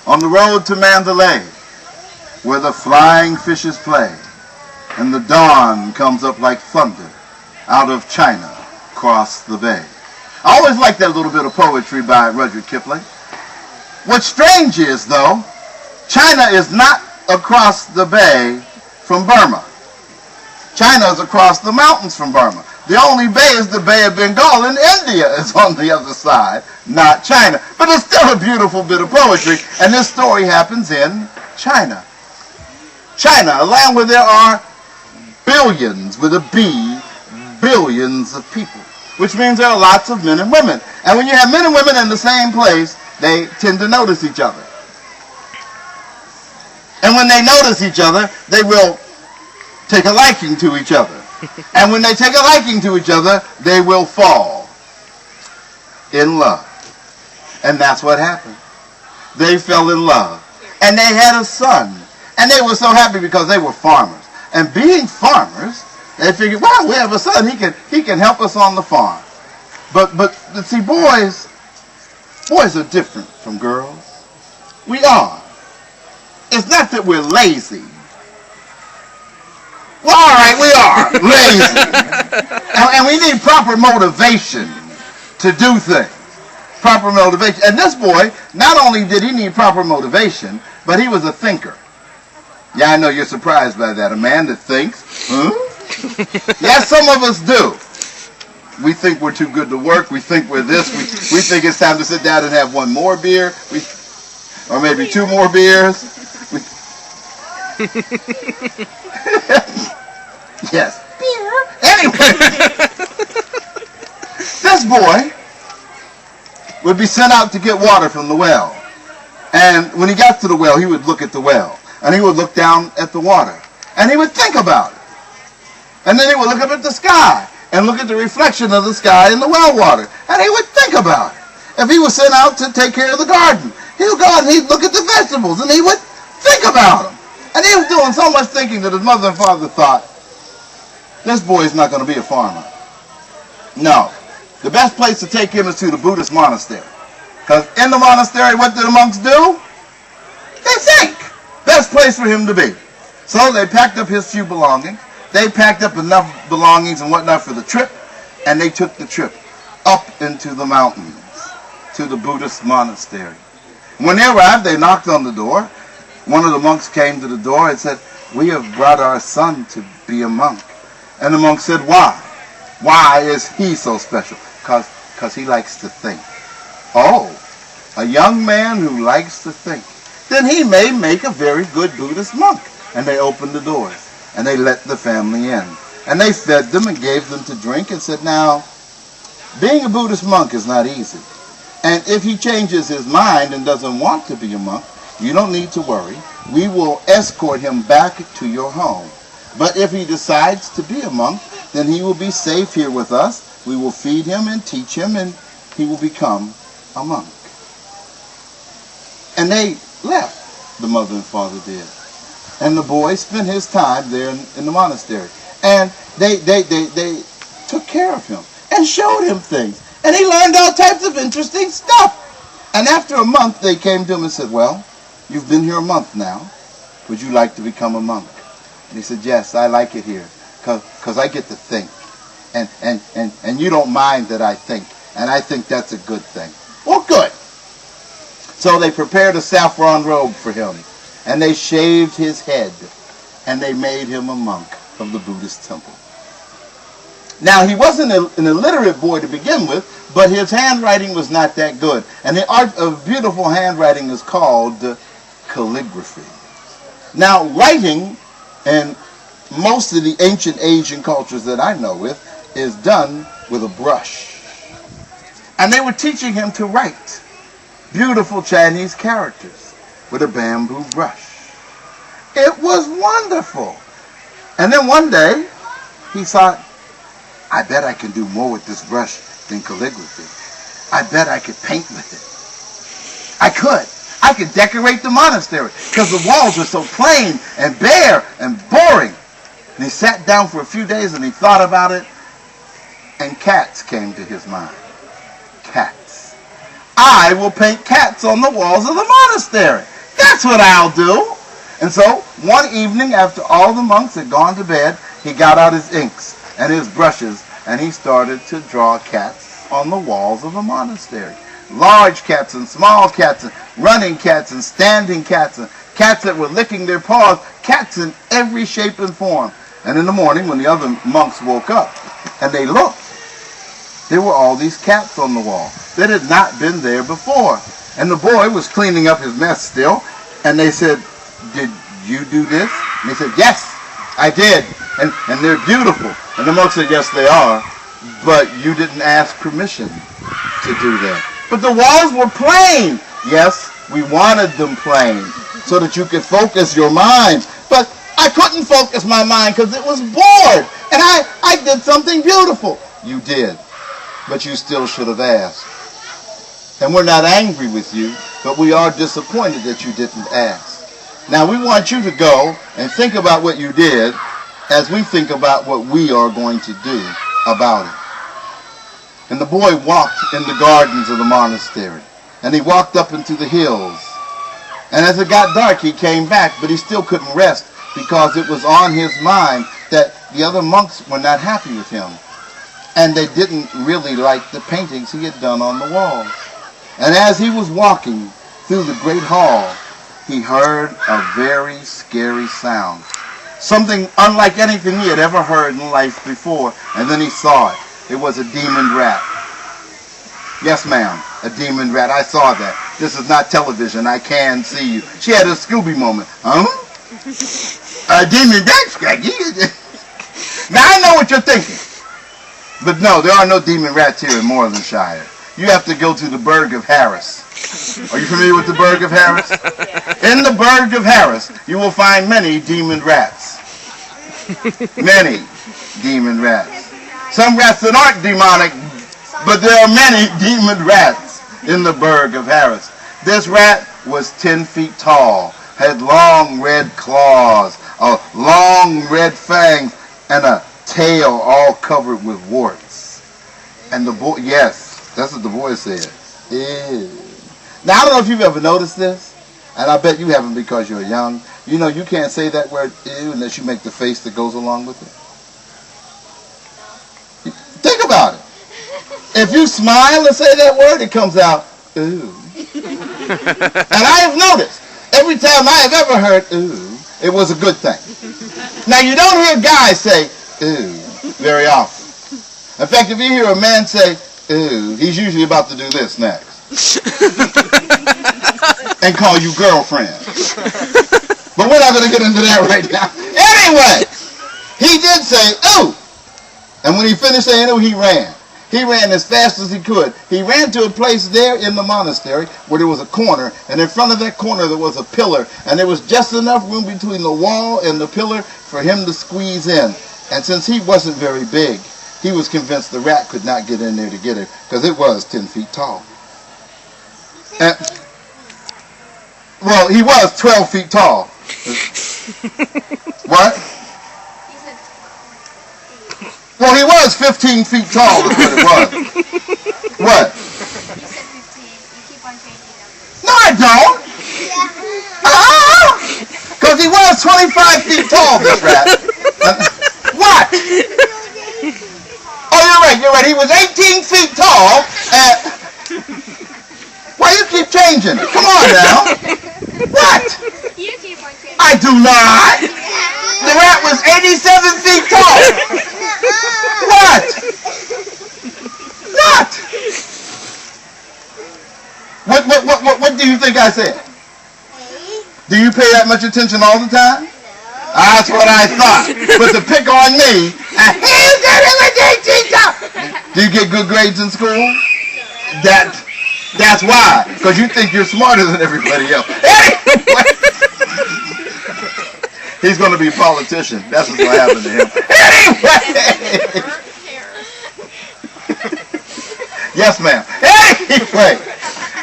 on the road to Mandalay, where the flying fishes play, and the dawn comes up like thunder out of China across the bay. I always like that little bit of poetry by Rudyard Kipling. What's strange is, though, China is not across the bay from Burma. China is across the mountains from Burma. The only bay is the Bay of Bengal, and India is on the other side, not China. But it's still a beautiful bit of poetry, and this story happens in China. China, a land where there are billions, with a B, billions of people, which means there are lots of men and women. And when you have men and women in the same place, they tend to notice each other. And when they notice each other, they will take a liking to each other. And when they take a liking to each other, they will fall in love. And that's what happened. They fell in love. And they had a son. And they were so happy because they were farmers. And being farmers, they figured, well, we have a son. He can help us on the farm. But see, boys are different from girls. We are. It's not that we're lazy. Well, all right, we are lazy. And we need proper motivation to do things. Proper motivation. And this boy, not only did he need proper motivation, but he was a thinker. Yeah, I know you're surprised by that. A man that thinks. Huh? Yes, some of us do. We think we're too good to work. We think we're this. We think it's time to sit down and have one more beer. Or maybe two more beers. Yes. Beer. Anyway. This boy would be sent out to get water from the well. And when he got to the well, he would look at the well. And he would look down at the water. And he would think about it. And then he would look up at the sky and look at the reflection of the sky in the well water. And he would think about it. If he was sent out to take care of the garden, he would go and he'd look at the vegetables and he would think about them. And he was doing so much thinking that his mother and father thought, this boy is not going to be a farmer. No. The best place to take him is to the Buddhist monastery. Because in the monastery, what do the monks do? They think. Best place for him to be. So they packed up his few belongings. They packed up enough belongings and whatnot for the trip. And they took the trip up into the mountains to the Buddhist monastery. When they arrived, they knocked on the door. One of the monks came to the door and said, we have brought our son to be a monk. And the monk said, why? Why is he so special? Because he likes to think. Oh, a young man who likes to think. Then he may make a very good Buddhist monk. And they opened the doors. And they let the family in. And they fed them and gave them to drink and said, now, being a Buddhist monk is not easy. And if he changes his mind and doesn't want to be a monk, you don't need to worry. We will escort him back to your home. But if he decides to be a monk, then he will be safe here with us. We will feed him and teach him, and he will become a monk. And they left, the mother and father did. And the boy spent his time there in the monastery. And they took care of him and showed him things. And he learned all types of interesting stuff. And after a month, they came to him and said, well, you've been here a month now. Would you like to become a monk? And he said, yes, I like it here. Because I get to think. And you don't mind that I think. And I think that's a good thing. Well, good. So they prepared a saffron robe for him. And they shaved his head. And they made him a monk of the Buddhist temple. Now, he wasn't an illiterate boy to begin with, but his handwriting was not that good. And the art of beautiful handwriting is called calligraphy. Now, writing in most of the ancient Asian cultures that I know with is done with a brush. And they were teaching him to write beautiful Chinese characters with a bamboo brush. It was wonderful. And then one day, he thought, I bet I can do more with this brush than calligraphy. I bet I could paint with it. I could. I could decorate the monastery because the walls were so plain and bare and boring. And he sat down for a few days and he thought about it, and cats came to his mind. Cats. I will paint cats on the walls of the monastery. That's what I'll do. And so, one evening, after all the monks had gone to bed, he got out his inks and his brushes, and he started to draw cats on the walls of the monastery. Large cats and small cats, and running cats and standing cats, and cats that were licking their paws, cats in every shape and form. And in the morning, when the other monks woke up and they looked, there were all these cats on the wall that had not been there before. And the boy was cleaning up his mess still, and they said, "Did you do this?" And he said, "Yes, I did, and they're beautiful." And the monk said, "Yes, they are, but you didn't ask permission to do that." "But the walls were plain." "Yes, we wanted them plain so that you could focus your mind. But I couldn't focus my mind because it was bored, and I did something beautiful." "You did, but you still should have asked. And we're not angry with you, but we are disappointed that you didn't ask. Now we want you to go and think about what you did as we think about what we are going to do about it." And the boy walked in the gardens of the monastery, and he walked up into the hills. And as it got dark, he came back, but he still couldn't rest because it was on his mind that the other monks were not happy with him. And they didn't really like the paintings he had done on the walls. And as he was walking through the great hall, he heard a very scary sound. Something unlike anything he had ever heard in life before. And then he saw it. It was a demon rat. "Yes, ma'am, a demon rat. I saw that. This is not television. I can see you." She had a Scooby moment. "Huh? A demon rat, Scraggy?" Now, I know what you're thinking. But no, there are no demon rats here in Morelandshire. You have to go to the Burg of Harris. Are you familiar with the Burg of Harris? In the Burg of Harris, you will find many demon rats. Many demon rats. Some rats that aren't demonic, but there are many demon rats in the Burg of Harris. This rat was 10 feet tall, had long red claws, long red fangs, and a tail all covered with warts. And the boy, yes, that's what the boy said. Ew. Now, I don't know if you've ever noticed this, and I bet you haven't because you're young. You know, you can't say that word ew unless you make the face that goes along with it. Think about it. If you smile and say that word, it comes out, ooh. And I have noticed, every time I have ever heard ooh, it was a good thing. Now, you don't hear guys say ooh very often. In fact, if you hear a man say ooh, he's usually about to do this next. And call you girlfriend. But we're not going to get into that right now. Anyway, he did say ooh. And when he finished saying ooh, he ran. He ran as fast as he could. He ran to a place there in the monastery where there was a corner, and in front of that corner there was a pillar, and there was just enough room between the wall and the pillar for him to squeeze in. And since he wasn't very big, he was convinced the rat could not get in there to get it, because it was 10 feet tall. And, well, he was 12 feet tall. What? Well, he was 15 feet tall, is what it was. What? You said 15. You keep on changing numbers. No, I don't. Because he was 25 feet tall, this rat. What? Oh, you're right. He was 18 feet tall. Why you keep changing? Come on now. What? You keep on changing. I do not. The rat was 87 feet tall. What? What do you think I said? Do you pay that much attention all the time? That's what I thought. But to pick on me, do you get good grades in school? That's why. Because you think you're smarter than everybody else. Anyway. He's going to be a politician. That's what's going to happen to him. Anyway. Yes, ma'am. Anyway.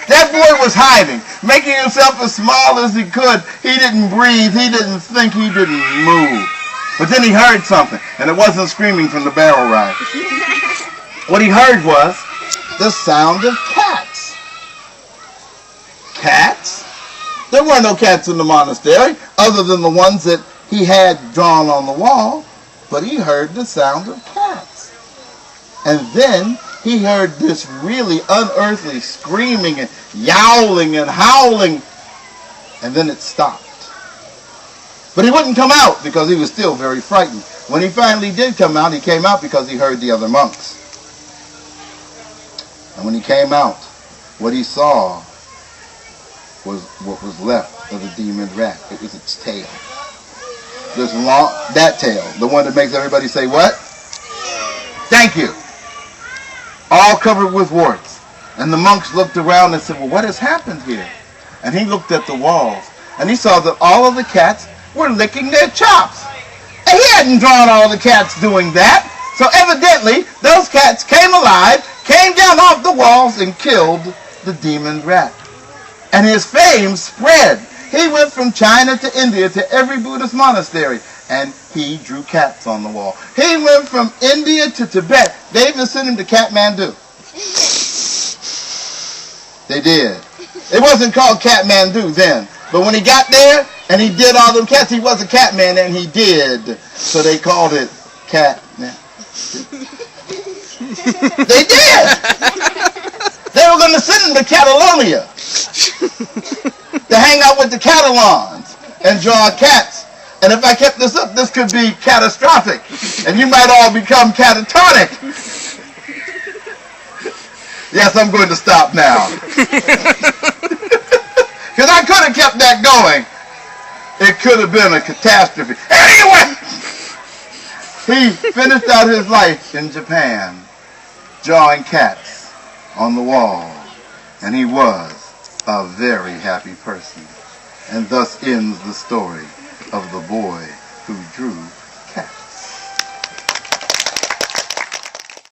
That boy was hiding, making himself as small as he could. He didn't breathe. He didn't think. He didn't move. But then he heard something, and it wasn't screaming from the barrel ride. What he heard was the sound of cats. Cats? There were no cats in the monastery other than the ones that he had drawn on the wall, but he heard the sound of cats. And then he heard this really unearthly screaming and yowling and howling, and then it stopped. But he wouldn't come out because he was still very frightened. When he finally did come out, he came out because he heard the other monks. And when he came out, what he saw was what was left of the demon rat. It was its tail. This long, that tail, the one that makes everybody say what? Thank you. All covered with warts. And the monks looked around and said, well, what has happened here? And he looked at the walls, and he saw that all of the cats were licking their chops. And he hadn't drawn all the cats doing that. So evidently, those cats came alive, came down off the walls, and killed the demon rat. And his fame spread. He went from China to India to every Buddhist monastery, and he drew cats on the wall. He went from India to Tibet. They even sent him to Kathmandu. They did. It wasn't called Kathmandu then. But when he got there and he did all them cats, he was a cat man, and he did. So they called it Catman. They did. They were going to send him to Catalonia to hang out with the Catalans and draw cats. And if I kept this up, this could be catastrophic. And you might all become catatonic. Yes, I'm going to stop now. Because I could have kept that going. It could have been a catastrophe. Anyway, he finished out his life in Japan, drawing cats on the wall. And he was a very happy person. And thus ends the story of the boy who drew